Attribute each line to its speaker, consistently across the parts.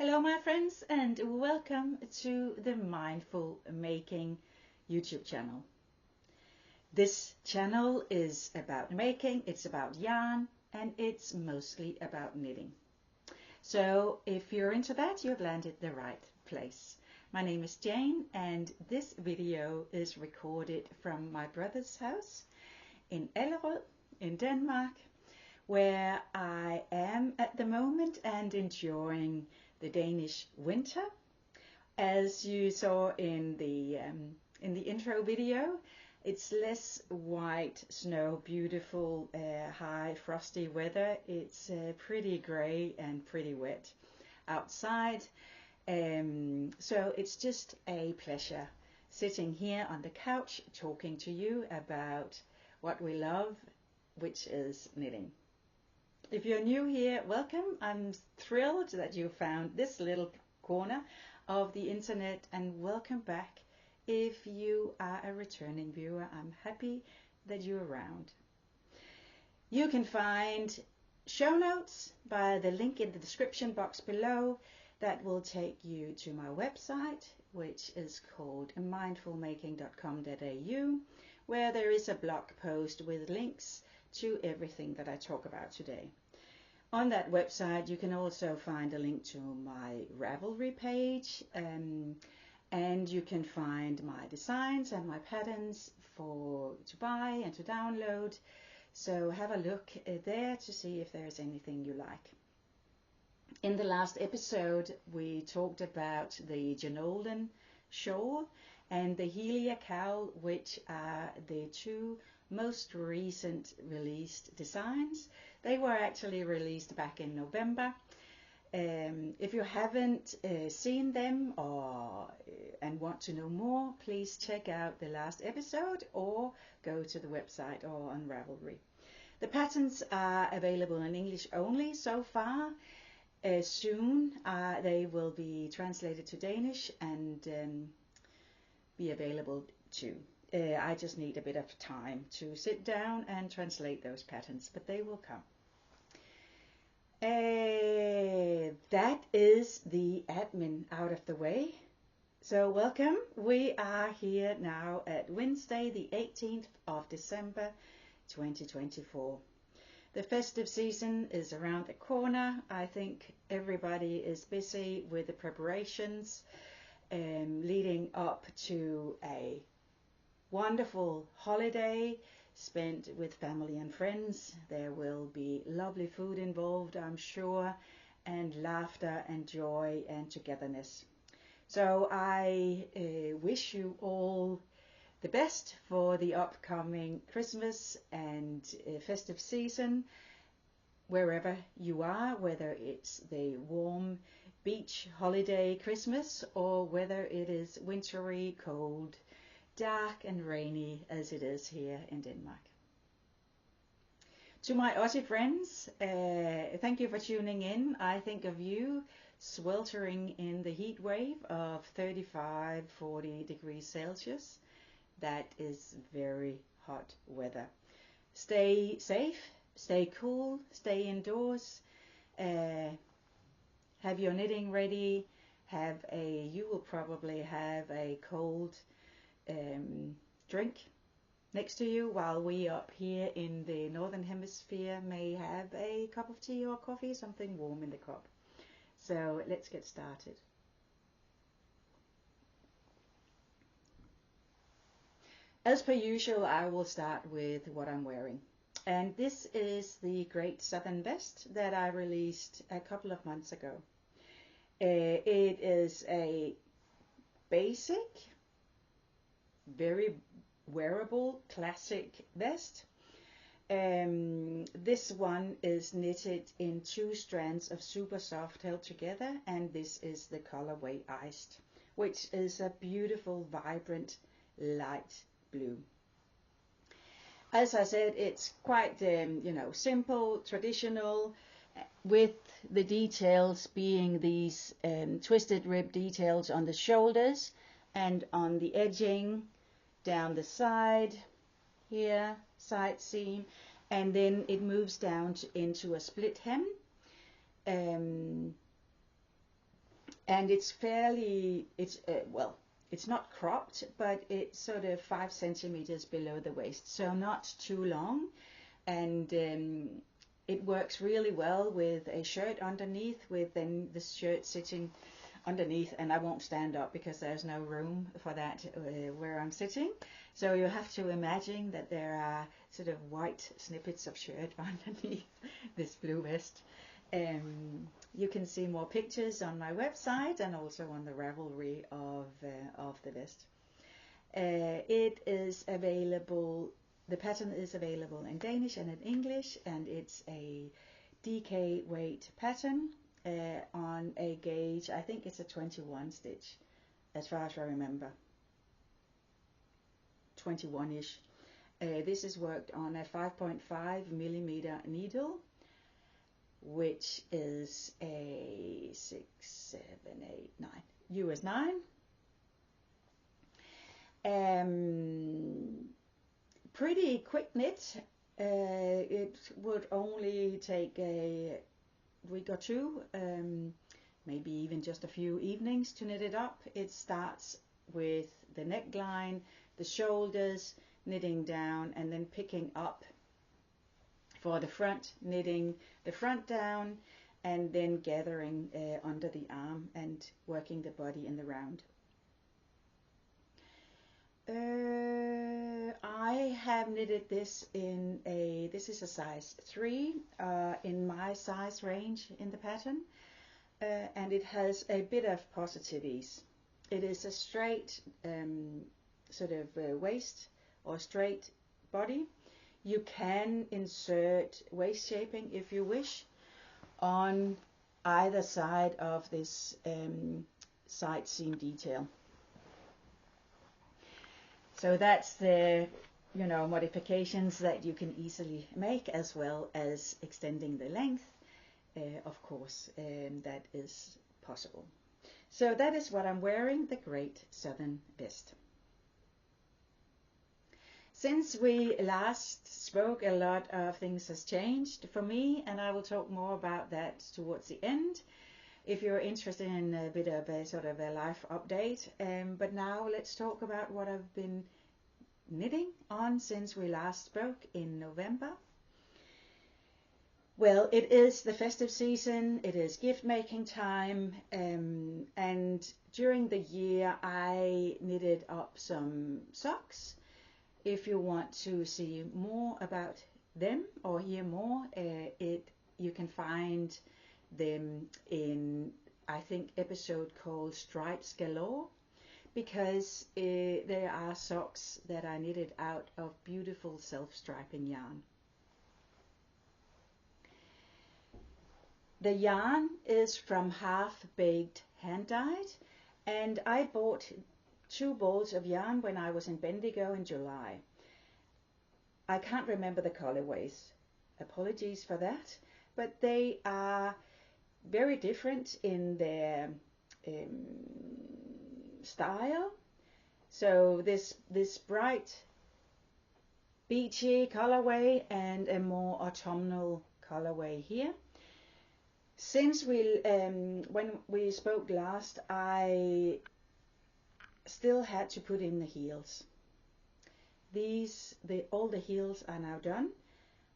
Speaker 1: Hello my friends and welcome to the Mindful Making YouTube channel. This channel is about making, it's about yarn, and it's mostly about knitting. So if you're into that, you've landed the right place. My name is Jane and this video is recorded from my brother's house in Allerød in Denmark, where I am at the moment and enjoying the Danish winter. As you saw in the intro video, it's less white snow, beautiful high frosty weather. It's pretty grey and pretty wet outside. So it's just a pleasure sitting here on the couch talking to you about what we love, which is knitting. If you're new here, welcome. I'm thrilled that you found this little corner of the internet, and welcome back if you are a returning viewer. I'm happy that you're around. You can find show notes by the link in the description box below that will take you to my website, which is called mindfulmaking.com.au, where there is a blog post with links to everything that I talk about today. On that website you can also find a link to my Ravelry page, and you can find my designs and my patterns to buy and to download. So have a look there to see if there's anything you like. In the last episode we talked about the Janolan shawl and the Helia cowl, which are the two most recent released designs. They were actually released back in November. If you haven't seen them and want to know more, please check out the last episode or go to the website or on Ravelry. The patterns are available in English only so far. Soon they will be translated to Danish and be available too. I just need a bit of time to sit down and translate those patterns, but they will come. That is the admin out of the way. So welcome. We are here now at Wednesday, the 18th of December 2024. The festive season is around the corner. I think everybody is busy with the preparations leading up to a wonderful holiday spent with family and friends. There will be lovely food involved, I'm sure, and laughter and joy and togetherness. So I wish you all the best for the upcoming Christmas and festive season, wherever you are, whether it's the warm beach holiday Christmas or whether it is wintry, cold, dark and rainy as it is here in Denmark. To my Aussie friends, thank you for tuning in. I think of you sweltering in the heat wave of 35-40 degrees Celsius. That is very hot weather. Stay safe, stay cool, stay indoors, have your knitting ready, you will probably have a cold drink next to you, while we up here in the northern hemisphere may have a cup of tea or coffee, something warm in the cup. So let's get started. As per usual, I will start with what I'm wearing, and this is the Great Southern Vest that I released a couple of months ago. It is a basic, very wearable classic vest. This one is knitted in 2 strands of super soft held together, and this is the colorway Iced, which is a beautiful vibrant light blue. As I said, it's quite simple, traditional, with the details being these twisted rib details on the shoulders and on the edging down the side here, side seam, and then it moves down into a split hem and it's well, it's not cropped, but it's sort of 5 centimeters below the waist, so not too long. And it works really well with a shirt underneath, with then the shirt sitting underneath, and I won't stand up because there's no room for that where I'm sitting. So you have to imagine that there are sort of white snippets of shirt underneath this blue vest. You can see more pictures on my website and also on the Ravelry of the vest. It is available. The pattern is available in Danish and in English, and it's a DK weight pattern on a gauge. I think it's a 21 stitch, as far as I remember. 21-ish. This is worked on a 5.5 millimeter needle, which is a 6, 7, 8, 9 US 9. Pretty quick knit. It would only take a week or two, maybe even just a few evenings to knit it up. It starts with the neckline, the shoulders, knitting down, and then picking up for the front, knitting the front down, and then gathering under the arm and working the body in the round. I have knitted this in this is a size 3 in my size range in the pattern, and it has a bit of positive ease. It is a straight sort of waist or straight body. You can insert waist shaping if you wish on either side of this side seam detail. So that's the modifications that you can easily make, as well as extending the length, of course, that is possible. So that is what I'm wearing, the Great Southern Vest. Since we last spoke, a lot of things has changed for me, and I will talk more about that towards the end, if you're interested in a bit of a sort of a life update. But now let's talk about what I've been knitting on since we last spoke in November. Well, it is the festive season, it is gift making time, and during the year I knitted up some socks. If you want to see more about them or hear more, you can find them in, I think, episode called Stripes Galore, because there are socks that are knitted out of beautiful self-striping yarn. The yarn is from half-baked hand-dyed, and I bought 2 balls of yarn when I was in Bendigo in July. I can't remember the colorways, apologies for that, but they are very different in their style. So this bright beachy colorway and a more autumnal colorway here. Since when we spoke last, I still had to put in the heels. All the heels are now done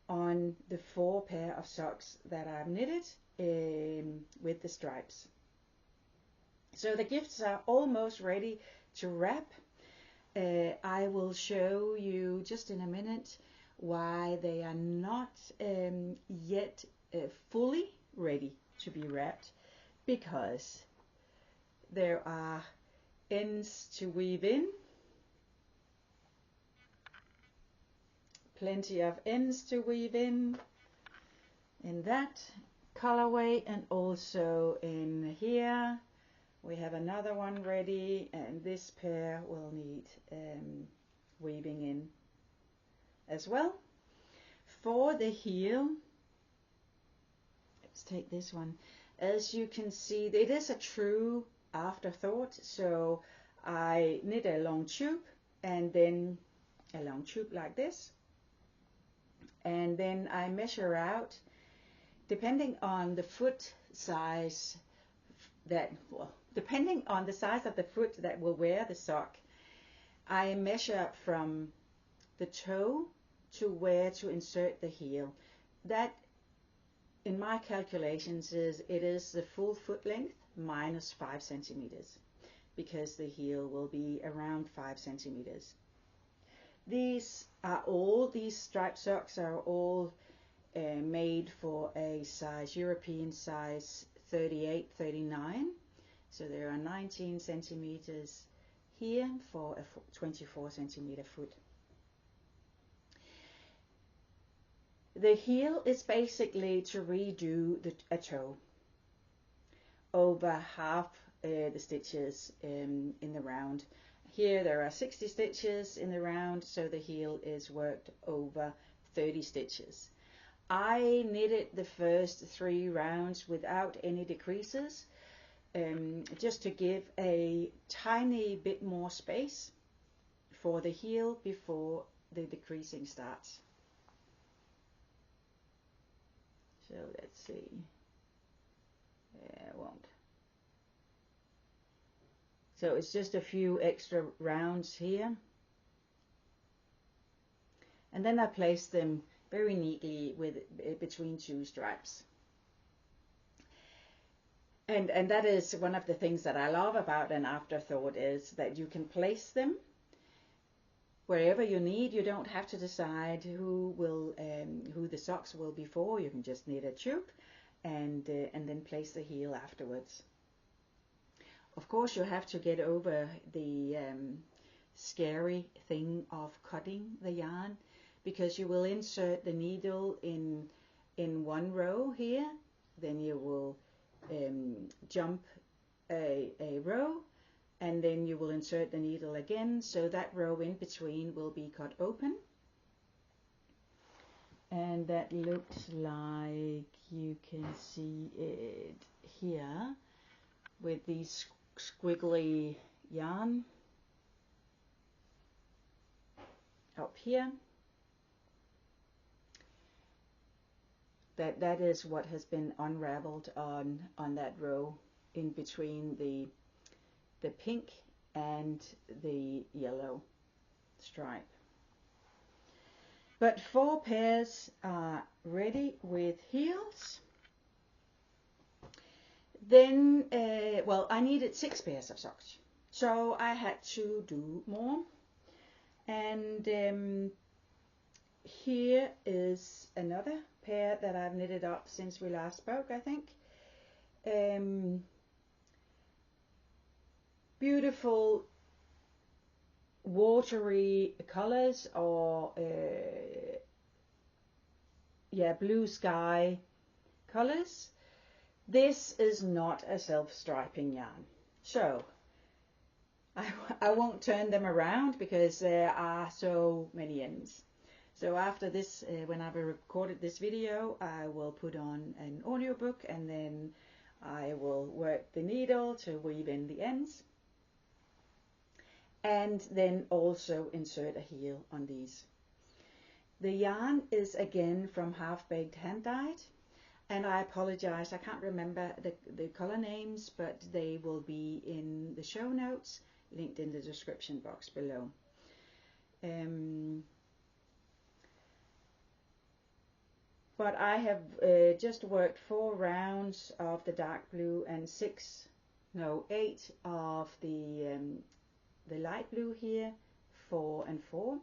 Speaker 1: on the 4 pair of socks that I've knitted with the stripes. So the gifts are almost ready to wrap. I will show you just in a minute why they are not yet fully ready to be wrapped, because there are ends to weave in, plenty of ends to weave in that colorway, and also in here we have another one ready, and this pair will need weaving in as well. For the heel, let's take this one. As you can see, it is a true afterthought, so I knit a long tube and then a long tube like this, and then I measure out, depending on the foot size, that, well, depending on the size of the foot that will wear the sock, I measure from the toe to where to insert the heel. That, in my calculations, it is the full foot length minus 5 centimeters, because the heel will be around 5 centimeters. These striped socks are all made for a size, European size 38, 39. So there are 19 centimeters here for a 24 centimeter foot. The heel is basically to redo a toe over half the stitches in the round. Here there are 60 stitches in the round, so the heel is worked over 30 stitches. I knitted the first 3 rounds without any decreases, just to give a tiny bit more space for the heel before the decreasing starts. So let's see. I won't. So it's just a few extra rounds here. And then I place them very neatly between 2 stripes. And that is one of the things that I love about an afterthought, is that you can place them wherever you need. You don't have to decide who the socks will be for. You can just knit a tube and then place the heel afterwards. Of course, you have to get over the scary thing of cutting the yarn, because you will insert the needle in one row here, then you will jump a row, and then you will insert the needle again, so that row in between will be cut open. And that looks like you can see it here with these squiggly yarn up here. That is what has been unraveled on that row in between the pink and the yellow stripe. But 4 pairs are ready with heels. Then, well, I needed 6 pairs of socks, so I had to do more. And here is another pair that I've knitted up since we last spoke, I think. Beautiful watery colors, or blue sky colors. This is not a self-striping yarn, so I won't turn them around because there are so many ends. So after this, when I've recorded this video, I will put on an audiobook, and then I will work the needle to weave in the ends, and then also insert a heel on these. The yarn is again from Half Baked Hand Dyed, and I apologize, I can't remember the color names, but they will be in the show notes, linked in the description box below. But I have just worked 4 rounds of the dark blue and 8 of the light blue here, 4 and 4.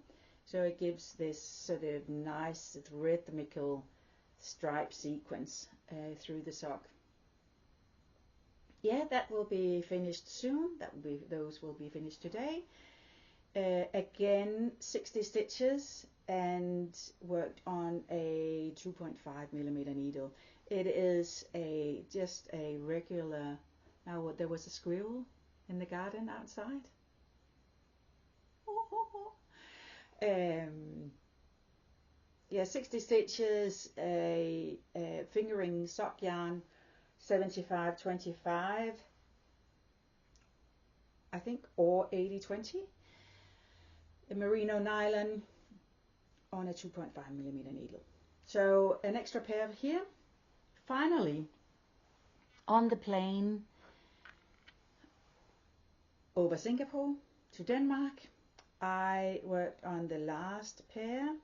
Speaker 1: So it gives this sort of nice rhythmical stripe sequence through the sock. Yeah, that will be finished soon. Those will be finished today. Again, 60 stitches and worked on a 2.5mm needle. It is just a regular. Now, there was a squirrel in the garden outside. Yeah, 60 stitches, a fingering sock yarn, 75-25, I think, or 80-20. A merino nylon on a 2.5mm needle. So an extra pair here. Finally, on the plain over Singapore to Denmark. I worked on the last pair,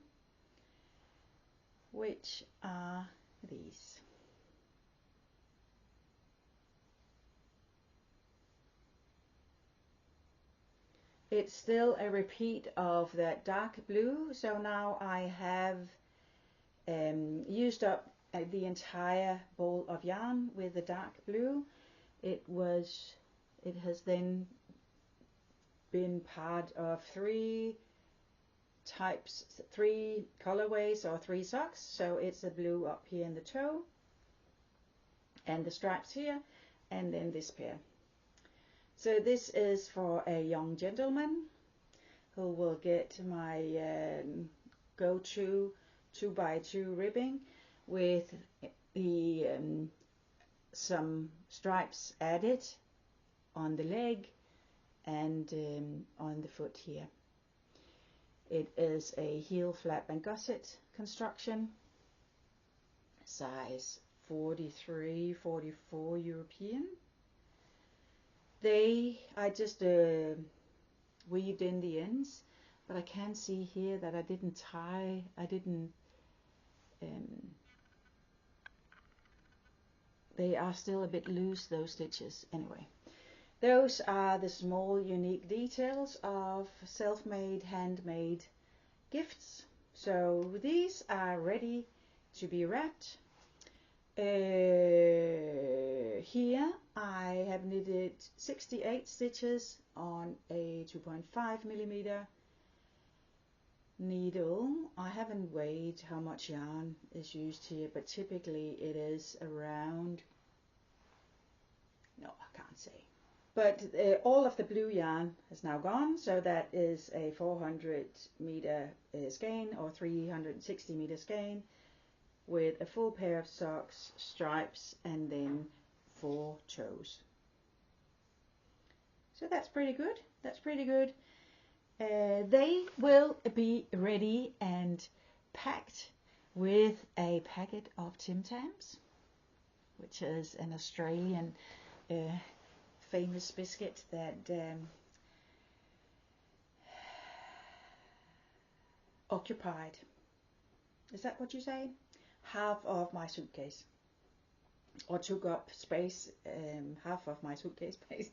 Speaker 1: which are these. It's still a repeat of that dark blue, so now I have used up the entire ball of yarn with the dark blue. It has then been part of three colorways or 3 socks. So it's a blue up here in the toe and the stripes here, and then this pair. So this is for a young gentleman who will get my go-to 2x2 ribbing with the some stripes added on the leg and on the foot here. It is a heel, flap and gusset construction, size 43, 44 European. I just weaved in the ends, but I can see here that I didn't tie, they are still a bit loose, those stitches. Anyway, those are the small unique details of self-made, handmade gifts. So these are ready to be wrapped. Here I have knitted 68 stitches on a 2.5mm needle. I haven't weighed how much yarn is used here, but typically it is around, no, I can't say. But all of the blue yarn is now gone, so that is a 400-meter skein or 360-meter skein with a full pair of socks, stripes, and then 4 toes. So that's pretty good. That's pretty good. They will be ready and packed with a packet of Tim Tams, which is an Australian famous biscuit that occupied, is that what you say? Half of my suitcase, or took up space, half of my suitcase space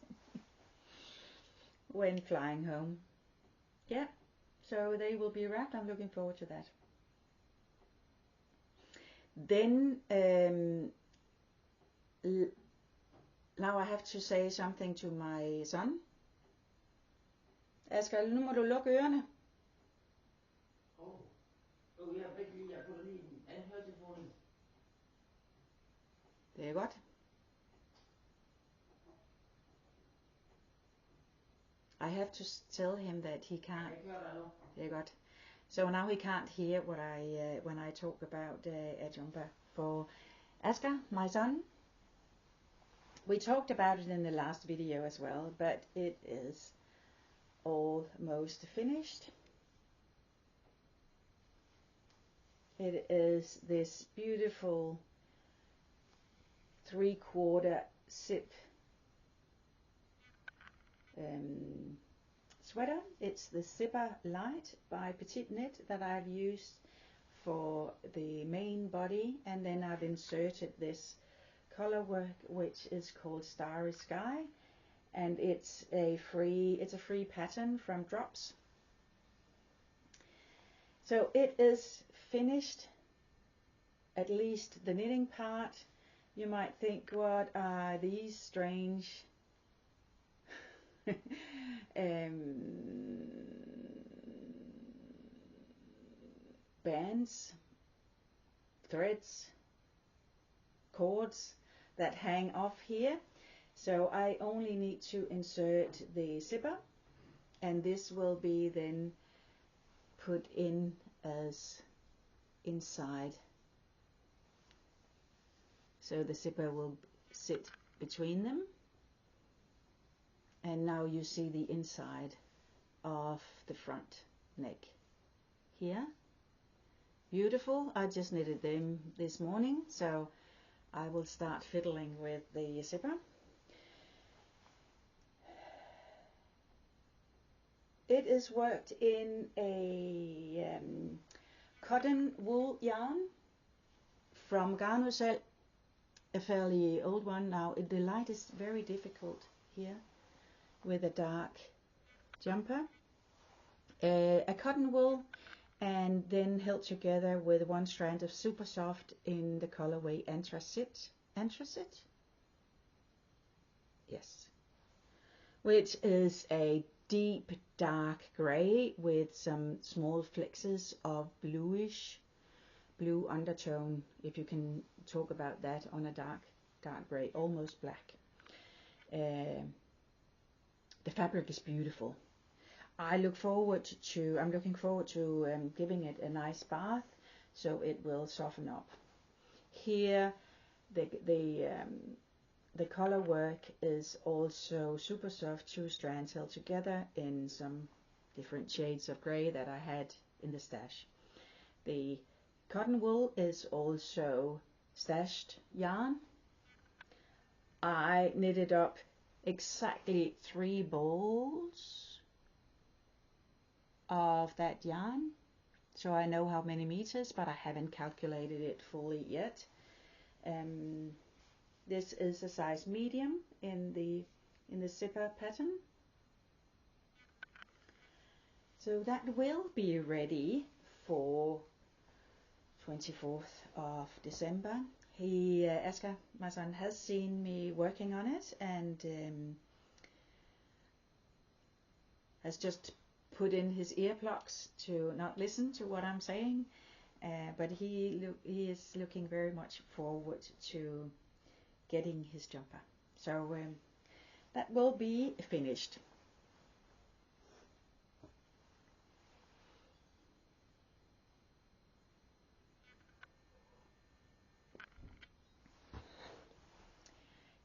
Speaker 1: when flying home. Yeah, so they will be wrapped. I'm looking forward to that. Then now I have to say something to my son. Asger, nu må du lukke ørerne. Det er godt. I have to tell him that he can't. Det er godt. So now he can't hear what when I talk about a jumper for Asger, my son. We talked about it in the last video as well, but it is almost finished. It is this beautiful 3/4 zip sweater. It's the Zipper Light by Petite Knit that I've used for the main body, and then I've inserted this color work which is called Starry Sky, and it's a free pattern from Drops. So it is finished, at least the knitting part. You might think, what are these strange bands, threads, cords that hang off here? So I only need to insert the zipper, and this will be then put in as inside. So the zipper will sit between them, and now you see the inside of the front neck here. Beautiful. I just knitted them this morning, so I will start fiddling with the zipper. it is worked in a cotton wool yarn from Garnusel, a fairly old one now. The light is very difficult here with a dark jumper. A cotton wool, and then held together with one strand of super soft in the colorway Anthracite. Anthracite? Yes. Which is a deep dark gray with some small flexes of blue undertone, if you can talk about that, on a dark gray, almost black. The fabric is beautiful. I'm looking forward to giving it a nice bath, so it will soften up. Here, the color work is also super soft, 2 strands held together in some different shades of gray that I had in the stash. The cotton wool is also stashed yarn. I knitted up exactly 3 balls of that yarn, so I know how many meters, but I haven't calculated it fully yet. This is a size medium in the zipper pattern, so that will be ready for 24th of December. Asger, my son, has seen me working on it and has just put in his earplugs to not listen to what I'm saying, but he is looking very much forward to getting his jumper. So that will be finished.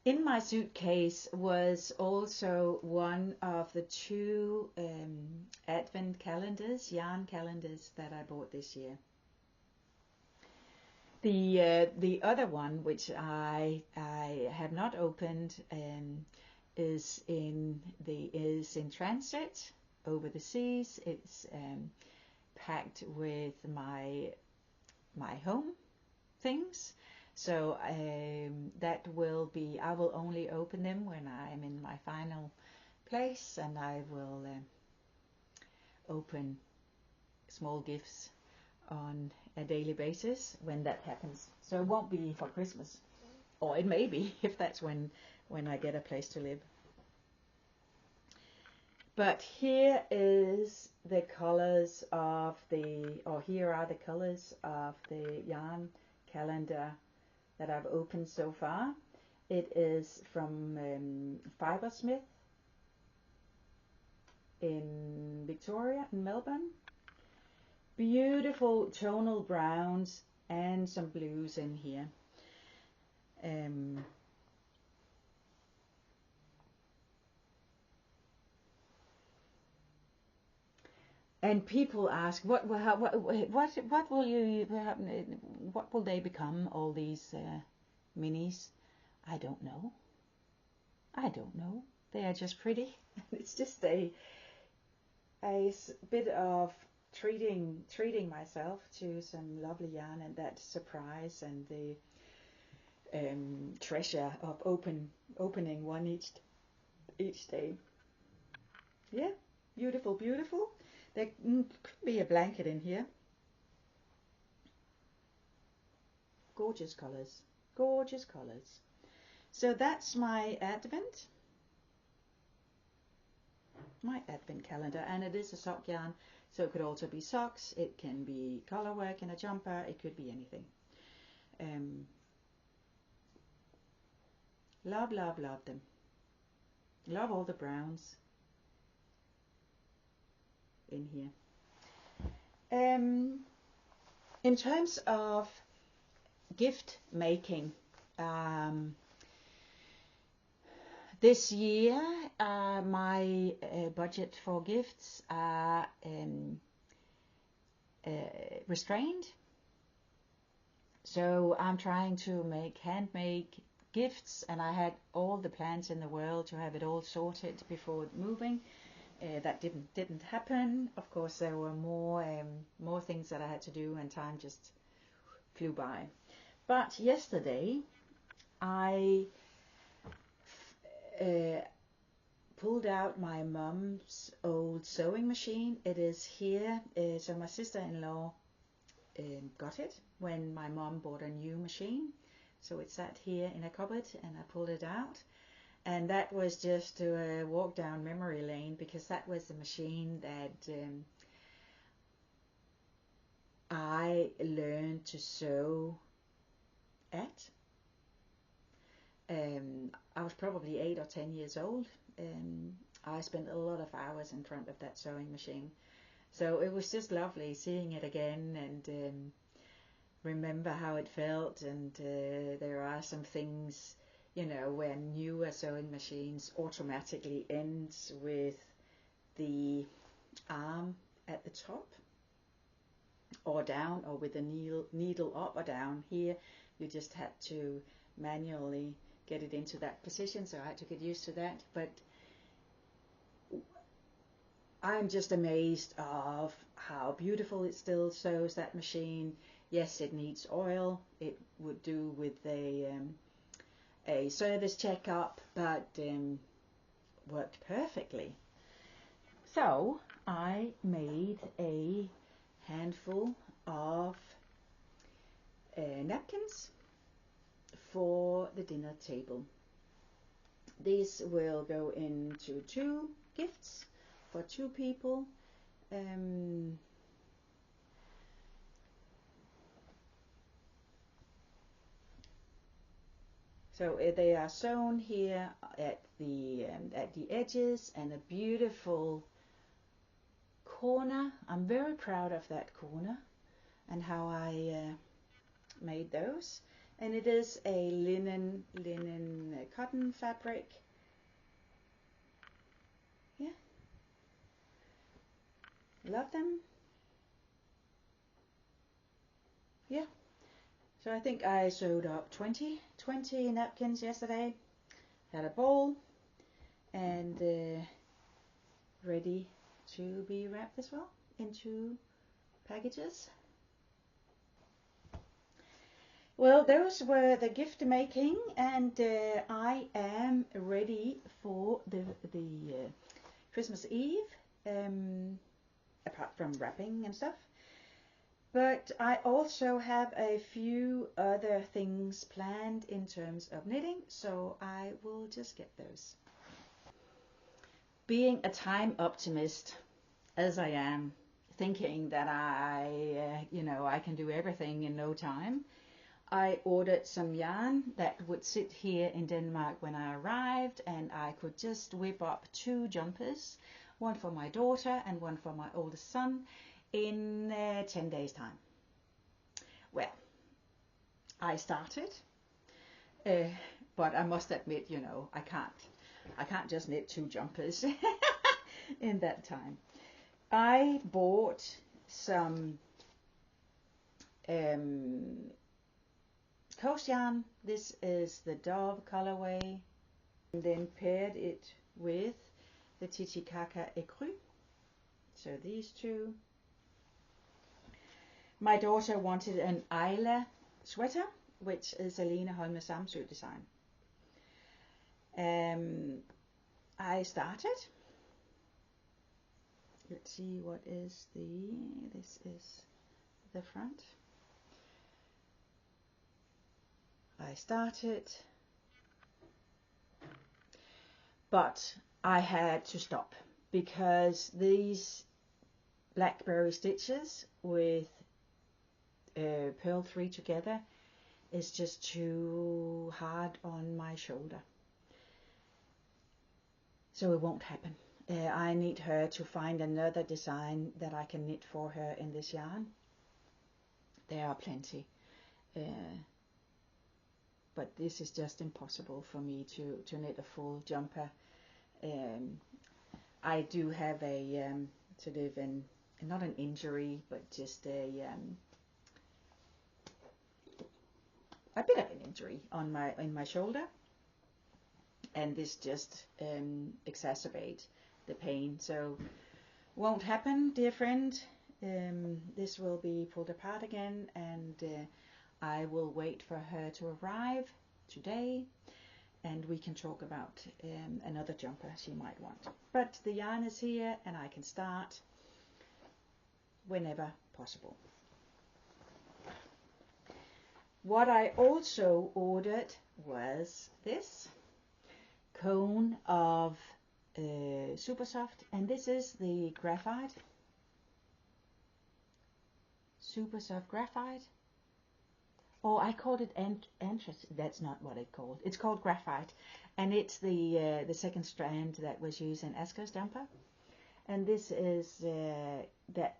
Speaker 1: In my suitcase was also one of the 2 advent calendars, yarn calendars, that I bought this year. The other one, which I have not opened, is in transit over the seas. It's packed with my home things. So that will be, I will only open them when I'm in my final place, and I will open small gifts on a daily basis when that happens. So it won't be for Christmas, or it may be if that's when I get a place to live. But here is the colors of here are the colors of the yarn calendar that I've opened so far. It is from Fibersmith in Victoria, in Melbourne. Beautiful tonal browns and some blues in here. And people ask, what will they become, all these minis? I don't know. They are just pretty. It's just a bit of treating myself to some lovely yarn, and that surprise and the treasure of opening one each day. Yeah, beautiful. There could be a blanket in here. Gorgeous colors. So that's my advent calendar, and it is a sock yarn, so it could also be socks, it can be color work in a jumper, it could be anything. Love them. Love all the browns in here. In terms of gift making, this year my budget for gifts are restrained, so I'm trying to make handmade gifts, and I had all the plans in the world to have it all sorted before moving, that didn't happen. Of course, there were more things that I had to do, and time just flew by. But yesterday, I pulled out my mom's old sewing machine. It is here. So my sister-in-law got it when my mom bought a new machine. So it sat here in a cupboard, and I pulled it out. And that was just to walk down memory lane, because that was the machine that I learned to sew at. I was probably 8 or 10 years old. I spent a lot of hours in front of that sewing machine. So it was just lovely seeing it again, and remember how it felt. And there are some things, you know, when newer sewing machines automatically ends with the arm at the top or down, or with the needle up or down. Here you just had to manually get it into that position, so I had to get used to that. But I'm just amazed of how beautiful it still sews, that machine. Yes, it needs oil. It would do with a service checkup, but worked perfectly. So I made a handful of napkins for the dinner table. These will go into 2 gifts for 2 people. So they are sewn here at the edges, and a beautiful corner. I'm very proud of that corner and how I made those. And it is a linen cotton fabric. Yeah, love them. Yeah. So I think I sewed up 20 napkins yesterday. Had a bowl, and ready to be wrapped as well into packages. Well, those were the gift making, and I am ready for the Christmas Eve, apart from wrapping and stuff. But I also have a few other things planned in terms of knitting, so I will just get those. Being a time optimist, as I am, thinking that I can do everything in no time, I ordered some yarn that would sit here in Denmark when I arrived, and I could just whip up 2 jumpers, one for my daughter and one for my oldest son, in 10 days time. Well, I started, but I must admit, you know, I can't just knit 2 jumpers in that time. I bought some coast yarn. This is the Dove colorway, and then paired it with the Titicaca Ecru. So these 2. My daughter wanted an Isla sweater, which is a Lene Holme Samsø design. I started. Let's see, what is this is the front. I started, but I had to stop, because these blackberry stitches with pearl 3 together is just too hard on my shoulder, so it won't happen. I need her to find another design that I can knit for her in this yarn. There are plenty, but this is just impossible for me to knit a full jumper. I do have a sort of not an injury, but just a bit of an injury in my shoulder, and this just exacerbates the pain. So won't happen, dear friend. This will be pulled apart again, and I will wait for her to arrive today, and we can talk about another jumper she might want. But the yarn is here, and I can start whenever possible. What I also ordered was this cone of super soft, and this is the graphite, super soft graphite, or I called it anthracite. That's not what it's called. It's called graphite, and it's the second strand that was used in Asker's jumper. And this is that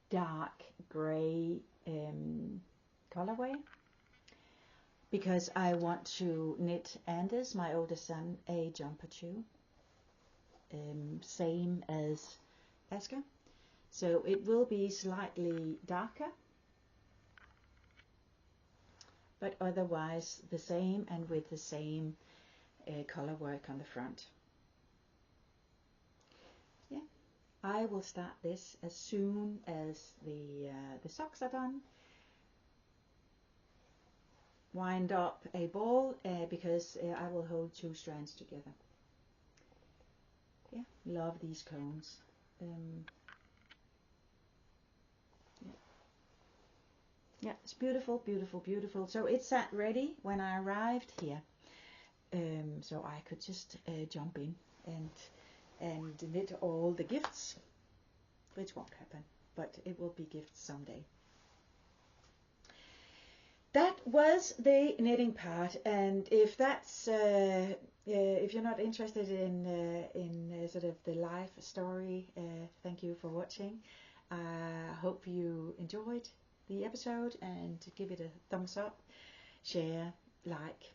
Speaker 1: dark grey colorway, because I want to knit Anders, my oldest son, a jumper too, same as Asker. So it will be slightly darker, but otherwise the same, and with the same color work on the front. Yeah, I will start this as soon as the socks are done. Wind up a ball because I will hold 2 strands together. Yeah, love these cones. Yeah, it's beautiful, beautiful, beautiful. So it sat ready when I arrived here, so I could just jump in and knit all the gifts, which won't happen, but it will be gifts someday. That was the knitting part, and if that's if you're not interested in sort of the life story, thank you for watching. I hope you enjoyed the episode, and give it a thumbs up, share, like.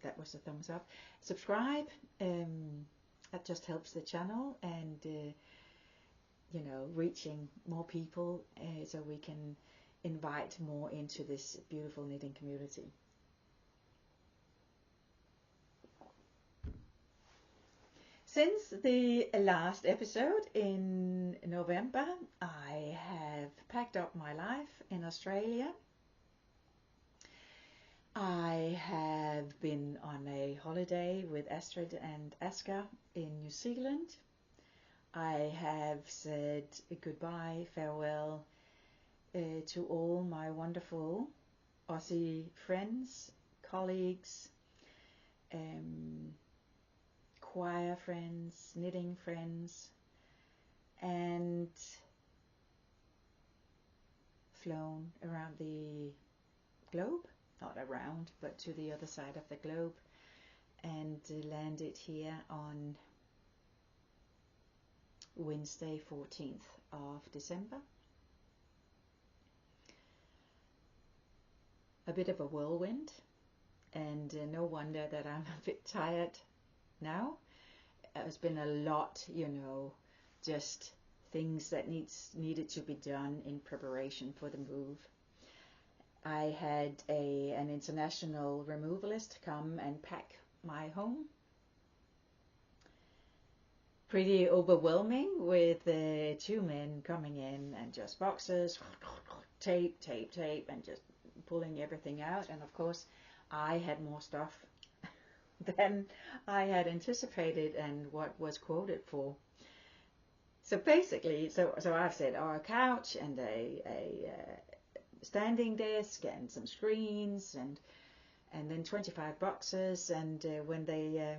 Speaker 1: That was a thumbs up. Subscribe. That just helps the channel, and you know, reaching more people, so we can invite more into this beautiful knitting community. Since the last episode in November, I have packed up my life in Australia. I have been on a holiday with Astrid and Asker in New Zealand. I have said goodbye, farewell to all my wonderful Aussie friends, colleagues, choir friends, knitting friends, and flown around the globe, not around, but to the other side of the globe, and landed here on Wednesday, 14th of December. A bit of a whirlwind, and no wonder that I'm a bit tired now. It's been a lot, you know, just things that needed to be done in preparation for the move. I had an international removalist come and pack my home. Pretty overwhelming, with 2 men coming in and just boxes, tape, and just pulling everything out. And of course, I had more stuff than I had anticipated and what was quoted for. So basically, so I've said, a couch and a standing desk and some screens, and then 25 boxes. And when they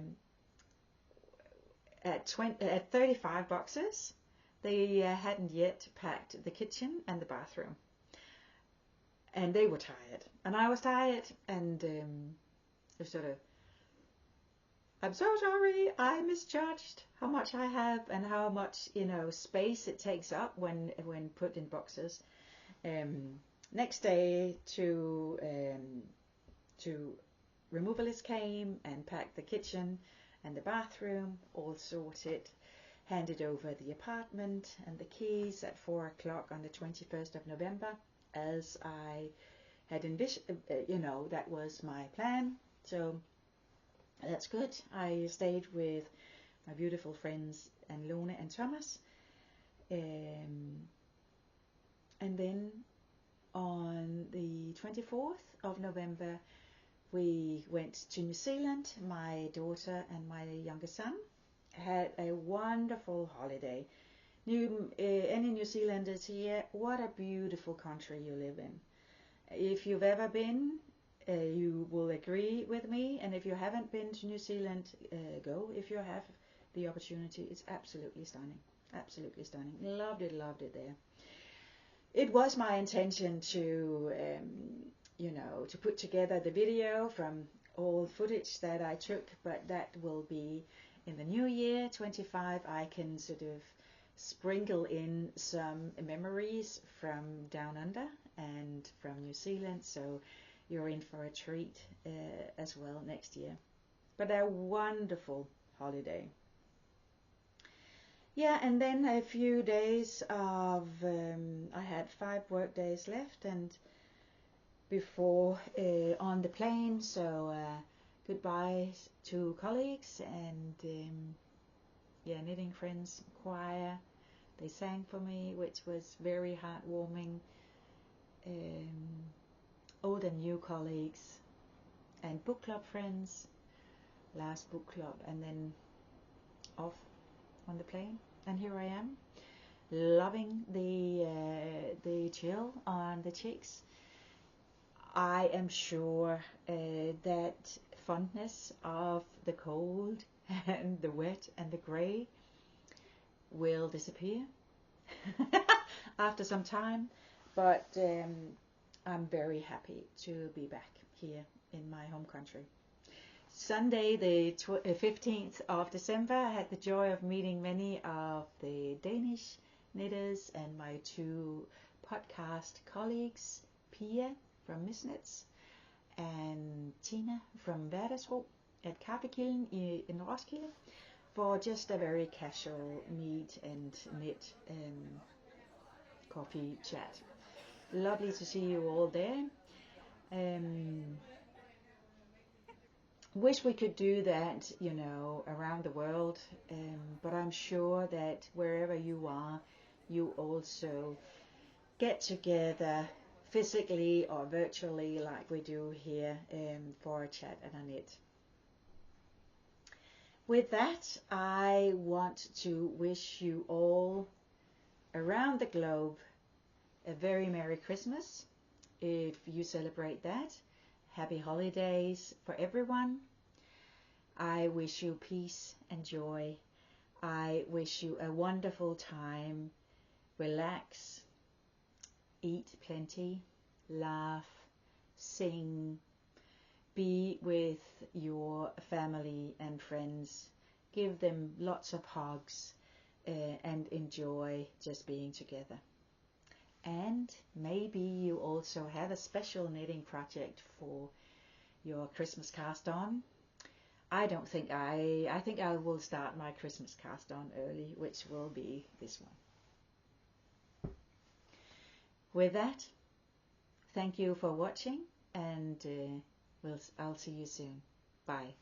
Speaker 1: at 35 boxes, they hadn't yet packed the kitchen and the bathroom, and they were tired, and I was tired, and it was sort of, I'm so sorry, I misjudged how much I have and how much, you know, space it takes up when put in boxes. Next day, two removalists came and packed the kitchen and the bathroom, all sorted, handed over the apartment and the keys at 4 o'clock on the 21st of November, as I had envisioned. You know, that was my plan. So that's good. I stayed with my beautiful friends and Lone and Thomas. And then on the 24th of November, we went to New Zealand. My daughter and my younger son had a wonderful holiday. Any New Zealanders here, what a beautiful country you live in. If you've ever been, you will agree with me, and if you haven't been to New Zealand, go if you have the opportunity. It's absolutely stunning, absolutely stunning. Loved it there. It was my intention to to put together the video from all footage that I took, but that will be in the new year 25. I can sort of sprinkle in some memories from down under and from New Zealand, so you're in for a treat as well next year. But a wonderful holiday. Yeah, and then a few days of I had 5 work days left, and before on the plane, so goodbye to colleagues and knitting friends, choir. They sang for me, which was very heartwarming. Old and new colleagues and book club friends, last book club, and then off on the plane. And here I am, loving the chill on the cheeks. I am sure that fondness of the cold and the wet and the grey will disappear after some time, but I'm very happy to be back here in my home country. Sunday, the 15th of December, I had the joy of meeting many of the Danish knitters and my 2 podcast colleagues, Pia from Miss Knits and Tina from Hverdagsro at Kaffekilden in Roskilde, for just a very casual meet and knit coffee chat. Lovely to see you all there. Wish we could do that, around the world, but I'm sure that wherever you are, you also get together physically or virtually like we do here for a chat and a knit. With that, I want to wish you all around the globe a very Merry Christmas, if you celebrate that. Happy holidays for everyone. I wish you peace and joy. I wish you a wonderful time. Relax, eat plenty, laugh, sing, be with your family and friends. Give them lots of hugs and enjoy just being together. And maybe you also have a special knitting project for your Christmas cast on. I think I will start my Christmas cast on early, which will be this one. With that, thank you for watching, and I'll see you soon. Bye.